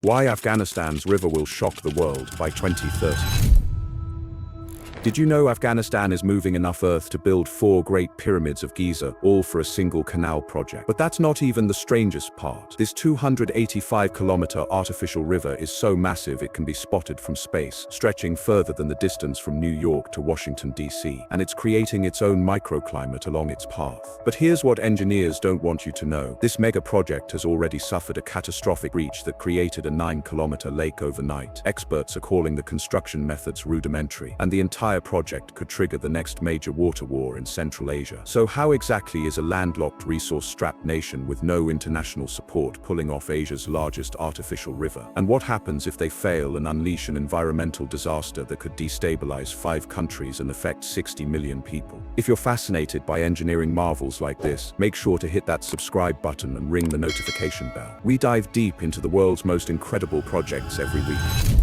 Why Afghanistan's river will shock the world by 2030. Did you know Afghanistan is moving enough earth to build 4 Great Pyramids of Giza, all for a single canal project? But that's not even the strangest part. This 285-kilometer artificial river is so massive it can be spotted from space, stretching further than the distance from New York to Washington, D.C., and it's creating its own microclimate along its path. But here's what engineers don't want you to know. This megaproject has already suffered a catastrophic breach that created a 9-kilometer lake overnight. Experts are calling the construction methods rudimentary, and the entire project could trigger the next major water war in Central Asia. So how exactly is a landlocked, resource-strapped nation with no international support pulling off Asia's largest artificial river? And what happens if they fail and unleash an environmental disaster that could destabilize 5 countries and affect 60 million people? If you're fascinated by engineering marvels like this, make sure to hit that subscribe button and ring the notification bell. We dive deep into the world's most incredible projects every week.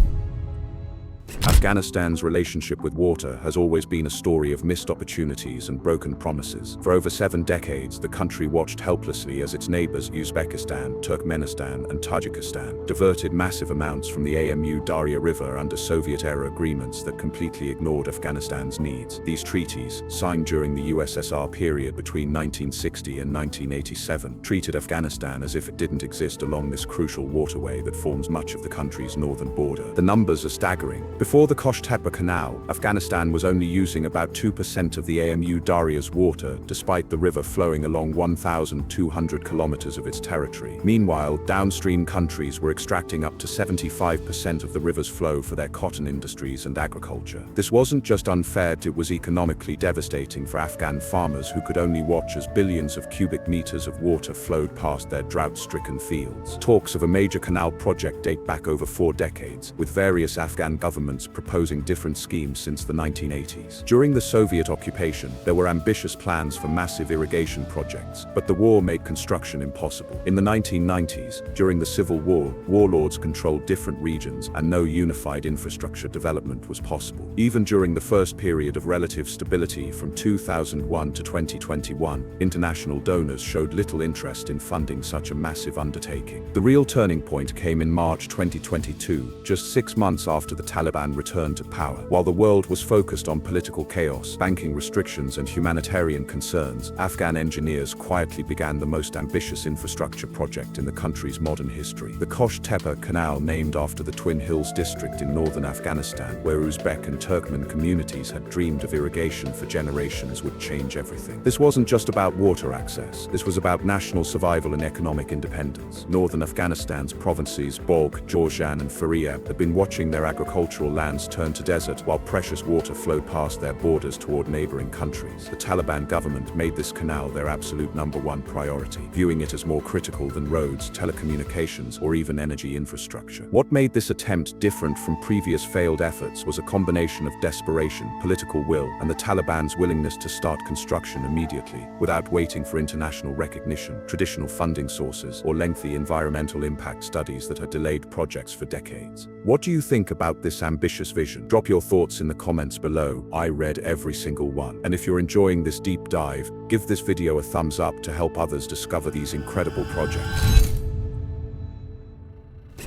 Afghanistan's relationship with water has always been a story of missed opportunities and broken promises. For over 7 decades, the country watched helplessly as its neighbors Uzbekistan, Turkmenistan, and Tajikistan diverted massive amounts from the Amu-Darya River under Soviet-era agreements that completely ignored Afghanistan's needs. These treaties, signed during the USSR period between 1960 and 1987, treated Afghanistan as if it didn't exist along this crucial waterway that forms much of the country's northern border. The numbers are staggering. Before the Kosh-Tepe Canal, Afghanistan was only using about 2% of the Amu-Darya's water, despite the river flowing along 1,200 kilometers of its territory. Meanwhile, downstream countries were extracting up to 75% of the river's flow for their cotton industries and agriculture. This wasn't just unfair, it was economically devastating for Afghan farmers who could only watch as billions of cubic meters of water flowed past their drought-stricken fields. Talks of a major canal project date back over 4 decades, with various Afghan governments proposing different schemes since the 1980s. During the Soviet occupation, there were ambitious plans for massive irrigation projects, but the war made construction impossible. In the 1990s, during the Civil War, warlords controlled different regions and no unified infrastructure development was possible. Even during the first period of relative stability from 2001 to 2021, international donors showed little interest in funding such a massive undertaking. The real turning point came in March 2022, just 6 months after the Taliban returned to power. While the world was focused on political chaos, banking restrictions, and humanitarian concerns, Afghan engineers quietly began the most ambitious infrastructure project in the country's modern history. The Kosh-Tepe Canal, named after the Twin Hills district in northern Afghanistan, where Uzbek and Turkmen communities had dreamed of irrigation for generations, would change everything. This wasn't just about water access. This was about national survival and economic independence. Northern Afghanistan's provinces, Balkh, Jowzjan, and Faryab had been watching their agricultural lands turn to desert while precious water flowed past their borders toward neighboring countries. The Taliban government made this canal their absolute #1 priority, viewing it as more critical than roads, telecommunications, or even energy infrastructure. What made this attempt different from previous failed efforts was a combination of desperation, political will, and the Taliban's willingness to start construction immediately, without waiting for international recognition, traditional funding sources, or lengthy environmental impact studies that had delayed projects for decades. What do you think about this ambitious vision? Drop your thoughts in the comments below. I read every single one. And if you're enjoying this deep dive, give this video a thumbs up to help others discover these incredible projects.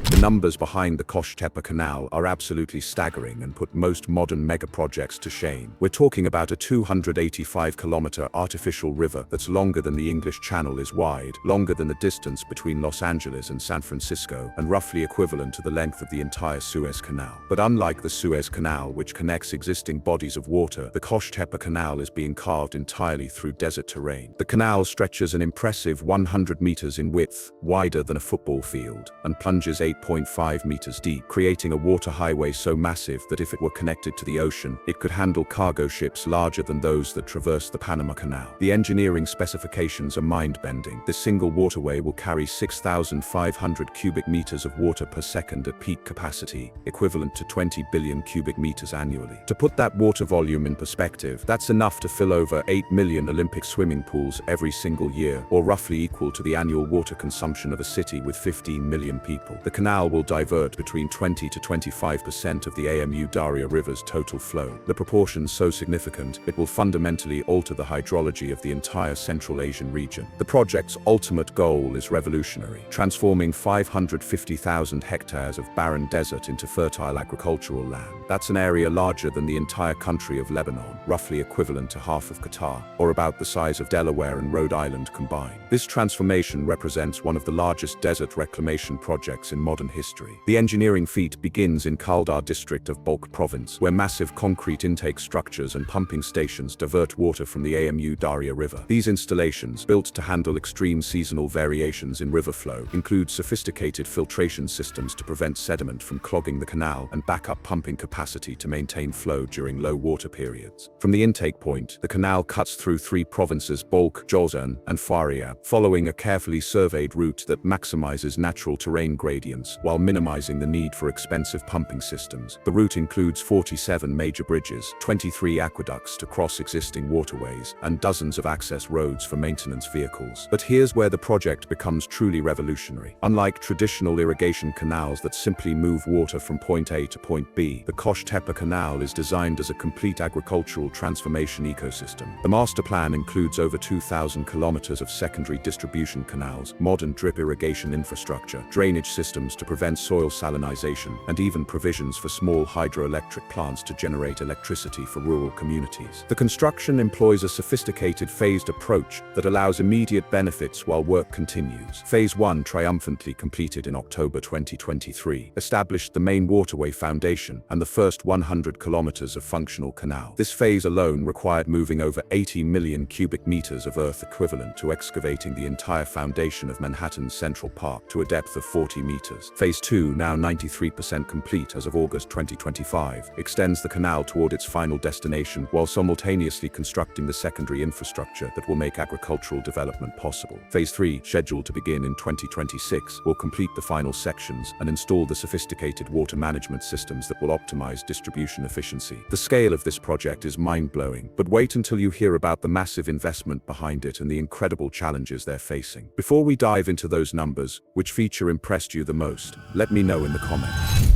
The numbers behind the Kosh-Tepe Canal are absolutely staggering and put most modern megaprojects to shame. We're talking about a 285-kilometer artificial river that's longer than the English Channel is wide, longer than the distance between Los Angeles and San Francisco, and roughly equivalent to the length of the entire Suez Canal. But unlike the Suez Canal, which connects existing bodies of water, the Kosh-Tepe Canal is being carved entirely through desert terrain. The canal stretches an impressive 100 meters in width, wider than a football field, and plunges 8.5 meters deep, creating a water highway so massive that if it were connected to the ocean, it could handle cargo ships larger than those that traverse the Panama Canal. The engineering specifications are mind-bending. This single waterway will carry 6,500 cubic meters of water per second at peak capacity, equivalent to 20 billion cubic meters annually. To put that water volume in perspective, that's enough to fill over 8 million Olympic swimming pools every single year, or roughly equal to the annual water consumption of a city with 15 million people. The canal canal will divert between 20 to 25% of the Amu Darya River's total flow. The proportions so significant, it will fundamentally alter the hydrology of the entire Central Asian region. The project's ultimate goal is revolutionary, transforming 550,000 hectares of barren desert into fertile agricultural land. That's an area larger than the entire country of Lebanon, roughly equivalent to half of Qatar, or about the size of Delaware and Rhode Island combined. This transformation represents one of the largest desert reclamation projects in modern history. The engineering feat begins in Kaldar district of Balkh province, where massive concrete intake structures and pumping stations divert water from the Amu Darya River. These installations, built to handle extreme seasonal variations in river flow, include sophisticated filtration systems to prevent sediment from clogging the canal and backup pumping capacity to maintain flow during low water periods. From the intake point, the canal cuts through three provinces, Balkh, Jozan, and Faryab, following a carefully surveyed route that maximizes natural terrain gradients while minimizing the need for expensive pumping systems. The route includes 47 major bridges, 23 aqueducts to cross existing waterways, and dozens of access roads for maintenance vehicles. But here's where the project becomes truly revolutionary. Unlike traditional irrigation canals that simply move water from point A to point B, the Kosh-Tepe Canal is designed as a complete agricultural transformation ecosystem. The master plan includes over 2,000 kilometers of secondary distribution canals, modern drip irrigation infrastructure, drainage systems to prevent soil salinization, and even provisions for small hydroelectric plants to generate electricity for rural communities. The construction employs a sophisticated phased approach that allows immediate benefits while work continues. Phase 1, triumphantly completed in October 2023, established the main waterway foundation and the first 100 kilometers of functional canal. This phase alone required moving over 80 million cubic meters of earth, equivalent to excavating the entire foundation of Manhattan's Central Park to a depth of 40 meters. Phase 2, now 93% complete as of August 2025, extends the canal toward its final destination while simultaneously constructing the secondary infrastructure that will make agricultural development possible. Phase 3, scheduled to begin in 2026, will complete the final sections and install the sophisticated water management systems that will optimize distribution efficiency. The scale of this project is mind-blowing, but wait until you hear about the massive investment behind it and the incredible challenges they're facing. Before we dive into those numbers, which feature impressed you the most? Let me know in the comments.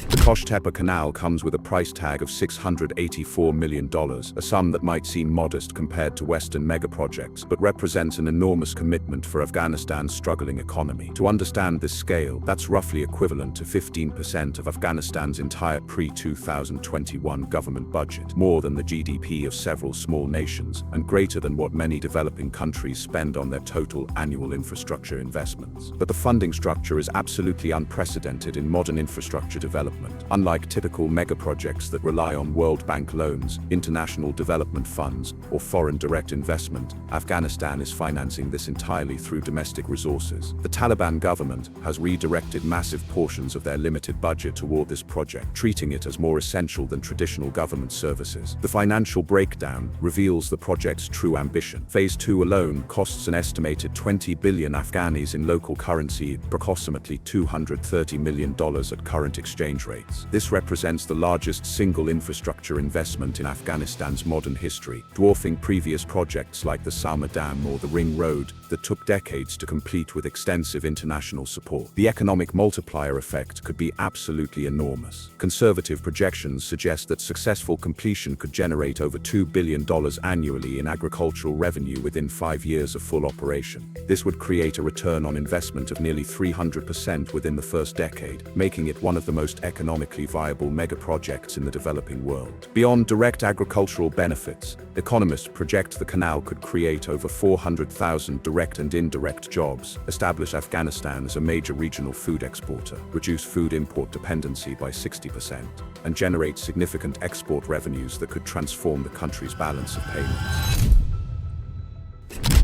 The Kosh-Tepe Canal comes with a price tag of $684 million, a sum that might seem modest compared to Western megaprojects, but represents an enormous commitment for Afghanistan's struggling economy. To understand this scale, that's roughly equivalent to 15% of Afghanistan's entire pre-2021 government budget, more than the GDP of several small nations, and greater than what many developing countries spend on their total annual infrastructure investments. But the funding structure is absolutely unprecedented in modern infrastructure development. Unlike typical megaprojects that rely on World Bank loans, international development funds, or foreign direct investment, Afghanistan is financing this entirely through domestic resources. The Taliban government has redirected massive portions of their limited budget toward this project, treating it as more essential than traditional government services. The financial breakdown reveals the project's true ambition. Phase 2 alone costs an estimated 20 billion Afghanis in local currency, approximately $230 million at current exchange rates. This represents the largest single infrastructure investment in Afghanistan's modern history, dwarfing previous projects like the Sama Dam or the Ring Road that took decades to complete with extensive international support. The economic multiplier effect could be absolutely enormous. Conservative projections suggest that successful completion could generate over $2 billion annually in agricultural revenue within 5 years of full operation. This would create a return on investment of nearly 300% within the first decade, making it one of the most economically viable megaprojects in the developing world. Beyond direct agricultural benefits, economists project the canal could create over 400,000 direct and indirect jobs, establish Afghanistan as a major regional food exporter, reduce food import dependency by 60%, and generate significant export revenues that could transform the country's balance of payments.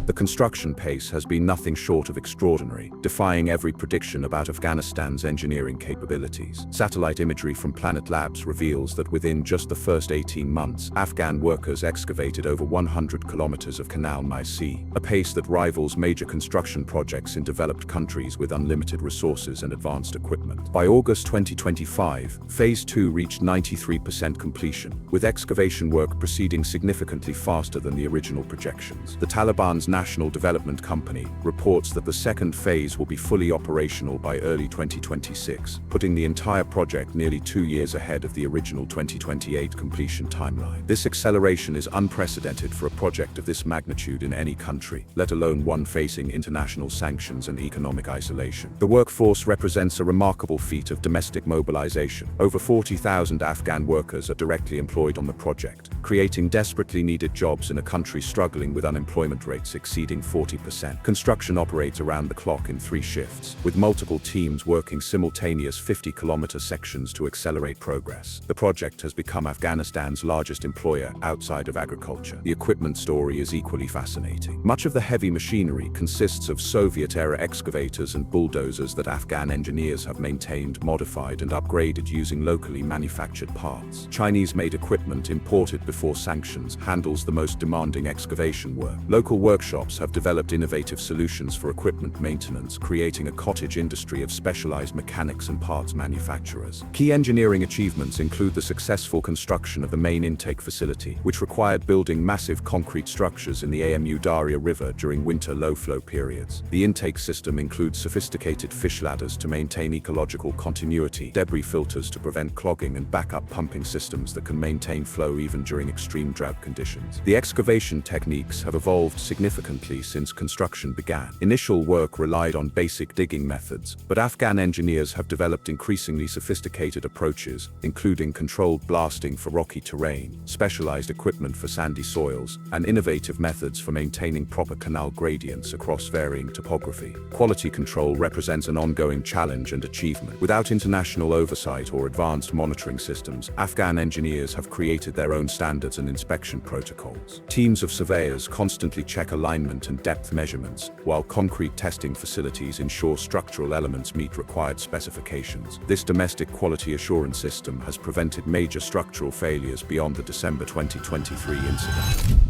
The construction pace has been nothing short of extraordinary, defying every prediction about Afghanistan's engineering capabilities. Satellite imagery from Planet Labs reveals that within just the first 18 months, Afghan workers excavated over 100 kilometers of Canal Sea, a pace that rivals major construction projects in developed countries with unlimited resources and advanced equipment. By August 2025, Phase 2 reached 93% completion, with excavation work proceeding significantly faster than the original projections. The Taliban's International Development Company, reports that the second phase will be fully operational by early 2026, putting the entire project nearly 2 years ahead of the original 2028 completion timeline. This acceleration is unprecedented for a project of this magnitude in any country, let alone one facing international sanctions and economic isolation. The workforce represents a remarkable feat of domestic mobilization. Over 40,000 Afghan workers are directly employed on the project, creating desperately needed jobs in a country struggling with unemployment rates exceeding 40%. Construction operates around the clock in 3 shifts, with multiple teams working simultaneous 50-kilometer sections to accelerate progress. The project has become Afghanistan's largest employer outside of agriculture. The equipment story is equally fascinating. Much of the heavy machinery consists of Soviet-era excavators and bulldozers that Afghan engineers have maintained, modified, and upgraded using locally manufactured parts. Chinese-made equipment imported before sanctions handles the most demanding excavation work. Local workshops have developed innovative solutions for equipment maintenance, creating a cottage industry of specialized mechanics and parts manufacturers. Key engineering achievements include the successful construction of the main intake facility, which required building massive concrete structures in the Amu Darya River during winter low-flow periods. The intake system includes sophisticated fish ladders to maintain ecological continuity, debris filters to prevent clogging, and backup pumping systems that can maintain flow even during extreme drought conditions. The excavation techniques have evolved significantly since construction began. Initial work relied on basic digging methods, but Afghan engineers have developed increasingly sophisticated approaches, including controlled blasting for rocky terrain, specialized equipment for sandy soils, and innovative methods for maintaining proper canal gradients across varying topography. Quality control represents an ongoing challenge and achievement. Without international oversight or advanced monitoring systems, Afghan engineers have created their own standards and inspection protocols. Teams of surveyors constantly check alignment and depth measurements, while concrete testing facilities ensure structural elements meet required specifications. This domestic quality assurance system has prevented major structural failures beyond the December 2023 incident.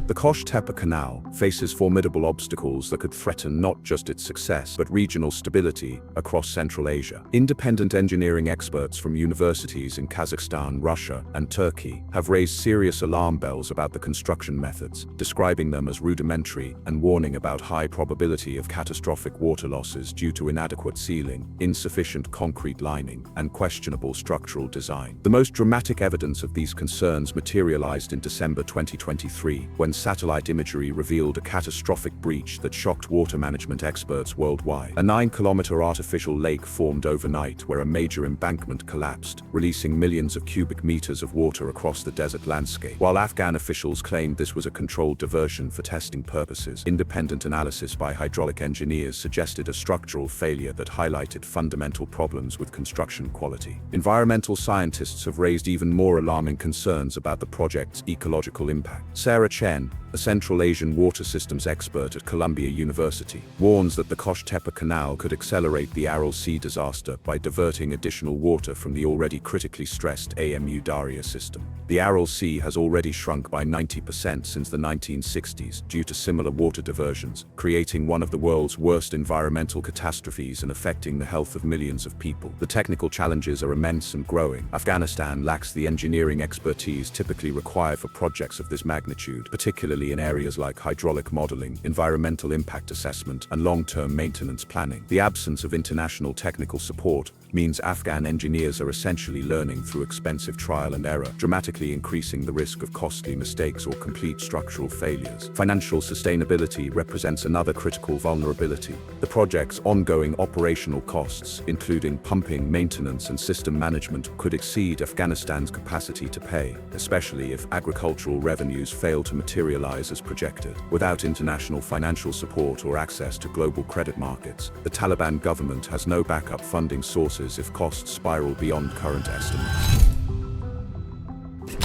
The Kosh-Tepe Canal faces formidable obstacles that could threaten not just its success, but regional stability across Central Asia. Independent engineering experts from universities in Kazakhstan, Russia, and Turkey have raised serious alarm bells about the construction methods, describing them as rudimentary and warning about high probability of catastrophic water losses due to inadequate sealing, insufficient concrete lining, and questionable structural design. The most dramatic evidence of these concerns materialized in December 2023, when satellite imagery revealed a catastrophic breach that shocked water management experts worldwide. A 9-kilometer artificial lake formed overnight where a major embankment collapsed, releasing millions of cubic meters of water across the desert landscape. While Afghan officials claimed this was a controlled diversion for testing purposes, independent analysis by hydraulic engineers suggested a structural failure that highlighted fundamental problems with construction quality. Environmental scientists have raised even more alarming concerns about the project's ecological impact. Sarah Chen, a Central Asian water systems expert at Columbia University, warns that the Kosh-Tepe Canal could accelerate the Aral Sea disaster by diverting additional water from the already critically stressed Amu Darya system. The Aral Sea has already shrunk by 90% since the 1960s due to similar water diversions, creating one of the world's worst environmental catastrophes and affecting the health of millions of people. The technical challenges are immense and growing. Afghanistan lacks the engineering expertise typically required for projects of this magnitude, particularly in areas like hydraulic modeling, environmental impact assessment, and long-term maintenance planning. The absence of international technical support means Afghan engineers are essentially learning through expensive trial and error, dramatically increasing the risk of costly mistakes or complete structural failures. Financial sustainability represents another critical vulnerability. The project's ongoing operational costs, including pumping, maintenance, and system management, could exceed Afghanistan's capacity to pay, especially if agricultural revenues fail to materialize as projected. Without international financial support or access to global credit markets, the Taliban government has no backup funding sources if costs spiral beyond current estimates.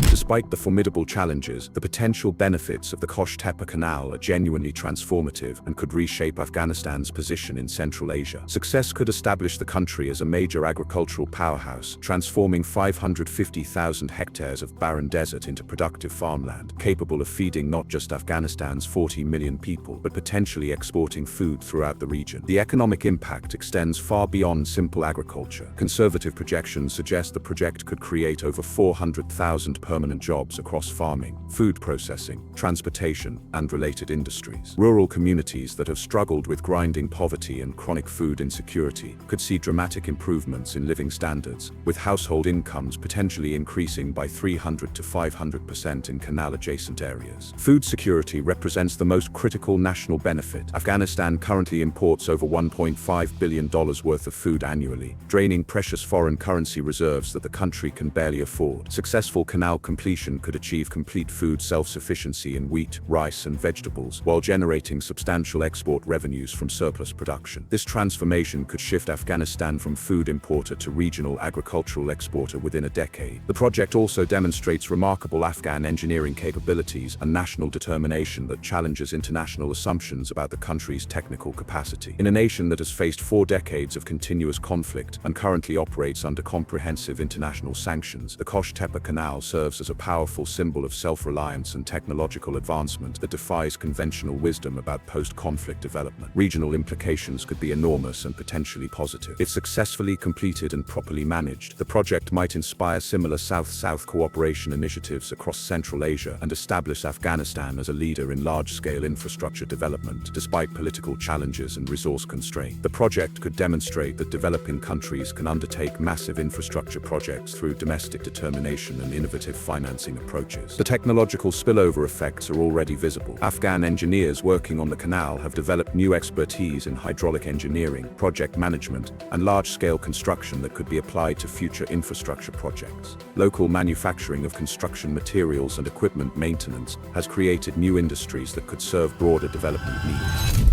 Despite the formidable challenges, the potential benefits of the Kosh-Tepe Canal are genuinely transformative and could reshape Afghanistan's position in Central Asia. Success could establish the country as a major agricultural powerhouse, transforming 550,000 hectares of barren desert into productive farmland, capable of feeding not just Afghanistan's 40 million people, but potentially exporting food throughout the region. The economic impact extends far beyond simple agriculture. Conservative projections suggest the project could create over 400,000 permanent permanent jobs across farming, food processing, transportation, and related industries. Rural communities that have struggled with grinding poverty and chronic food insecurity could see dramatic improvements in living standards, with household incomes potentially increasing by 300 to 500% in canal-adjacent areas. Food security represents the most critical national benefit. Afghanistan currently imports over $1.5 billion worth of food annually, draining precious foreign currency reserves that the country can barely afford. Successful canal completion could achieve complete food self-sufficiency in wheat, rice, and vegetables, while generating substantial export revenues from surplus production. This transformation could shift Afghanistan from food importer to regional agricultural exporter within a decade. The project also demonstrates remarkable Afghan engineering capabilities and national determination that challenges international assumptions about the country's technical capacity. In a nation that has faced 4 decades of continuous conflict and currently operates under comprehensive international sanctions, the Kosh-Tepe Canal serves as a powerful symbol of self-reliance and technological advancement that defies conventional wisdom about post-conflict development. Regional implications could be enormous and potentially positive. If successfully completed and properly managed, the project might inspire similar South-South cooperation initiatives across Central Asia and establish Afghanistan as a leader in large-scale infrastructure development, despite political challenges and resource constraints. The project could demonstrate that developing countries can undertake massive infrastructure projects through domestic determination and innovative financing approaches. The technological spillover effects are already visible. Afghan engineers working on the canal have developed new expertise in hydraulic engineering, project management, and large-scale construction that could be applied to future infrastructure projects. Local manufacturing of construction materials and equipment maintenance has created new industries that could serve broader development needs.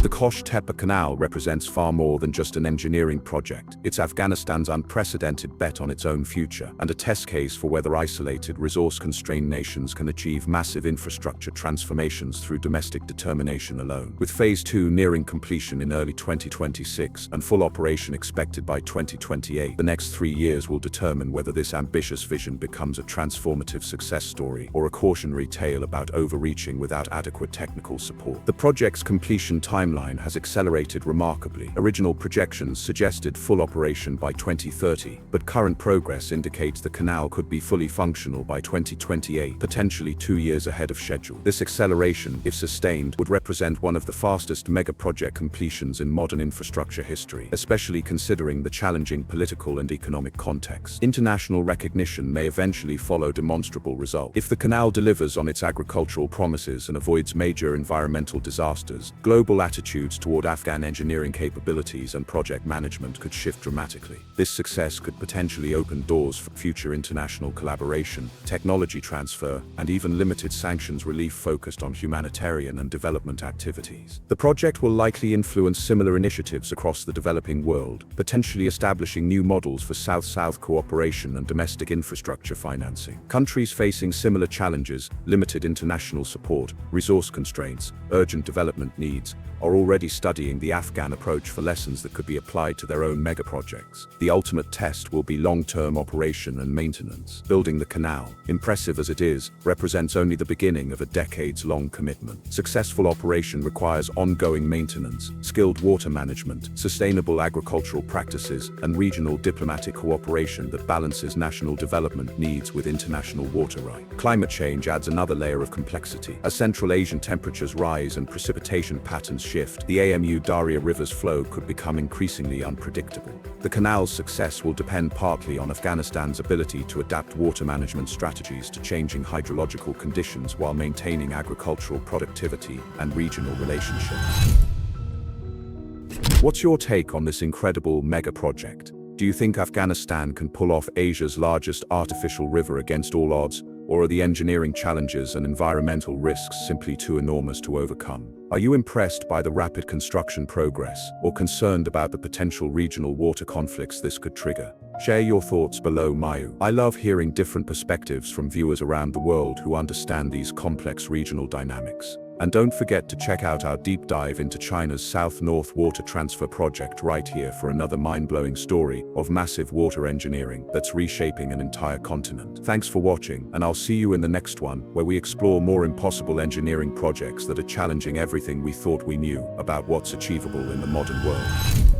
The Kosh-Tepe Canal represents far more than just an engineering project. It's Afghanistan's unprecedented bet on its own future, and a test case for whether isolated, resource-constrained nations can achieve massive infrastructure transformations through domestic determination alone. With Phase 2 nearing completion in early 2026 and full operation expected by 2028, the next 3 years will determine whether this ambitious vision becomes a transformative success story or a cautionary tale about overreaching without adequate technical support. The project's completion timeline has accelerated remarkably. Original projections suggested full operation by 2030, but current progress indicates the canal could be fully functional by 2028, potentially 2 years ahead of schedule. This acceleration, if sustained, would represent one of the fastest mega-project completions in modern infrastructure history, especially considering the challenging political and economic context. International recognition may eventually follow demonstrable results. If the canal delivers on its agricultural promises and avoids major environmental disasters, global attitudes toward Afghan engineering capabilities and project management could shift dramatically. This success could potentially open doors for future international collaboration, technology transfer, and even limited sanctions relief focused on humanitarian and development activities. The project will likely influence similar initiatives across the developing world, potentially establishing new models for South-South cooperation and domestic infrastructure financing. Countries facing similar challenges, limited international support, resource constraints, urgent development needs, are already studying the Afghan approach for lessons that could be applied to their own megaprojects. The ultimate test will be long-term operation and maintenance. Building the canal, impressive as it is, represents only the beginning of a decades-long commitment. Successful operation requires ongoing maintenance, skilled water management, sustainable agricultural practices, and regional diplomatic cooperation that balances national development needs with international water rights. Climate change adds another layer of complexity. As Central Asian temperatures rise and precipitation patterns shift, the Amu-Darya River's flow could become increasingly unpredictable. The canal's success will depend partly on Afghanistan's ability to adapt water management strategies to changing hydrological conditions while maintaining agricultural productivity and regional relationships. What's your take on this incredible mega-project? Do you think Afghanistan can pull off Asia's largest artificial river against all odds, or are the engineering challenges and environmental risks simply too enormous to overcome? Are you impressed by the rapid construction progress, or concerned about the potential regional water conflicts this could trigger? Share your thoughts below, Mayu. I love hearing different perspectives from viewers around the world who understand these complex regional dynamics. And don't forget to check out our deep dive into China's South-North Water Transfer Project right here for another mind-blowing story of massive water engineering that's reshaping an entire continent. Thanks for watching, and I'll see you in the next one, where we explore more impossible engineering projects that are challenging everything we thought we knew about what's achievable in the modern world.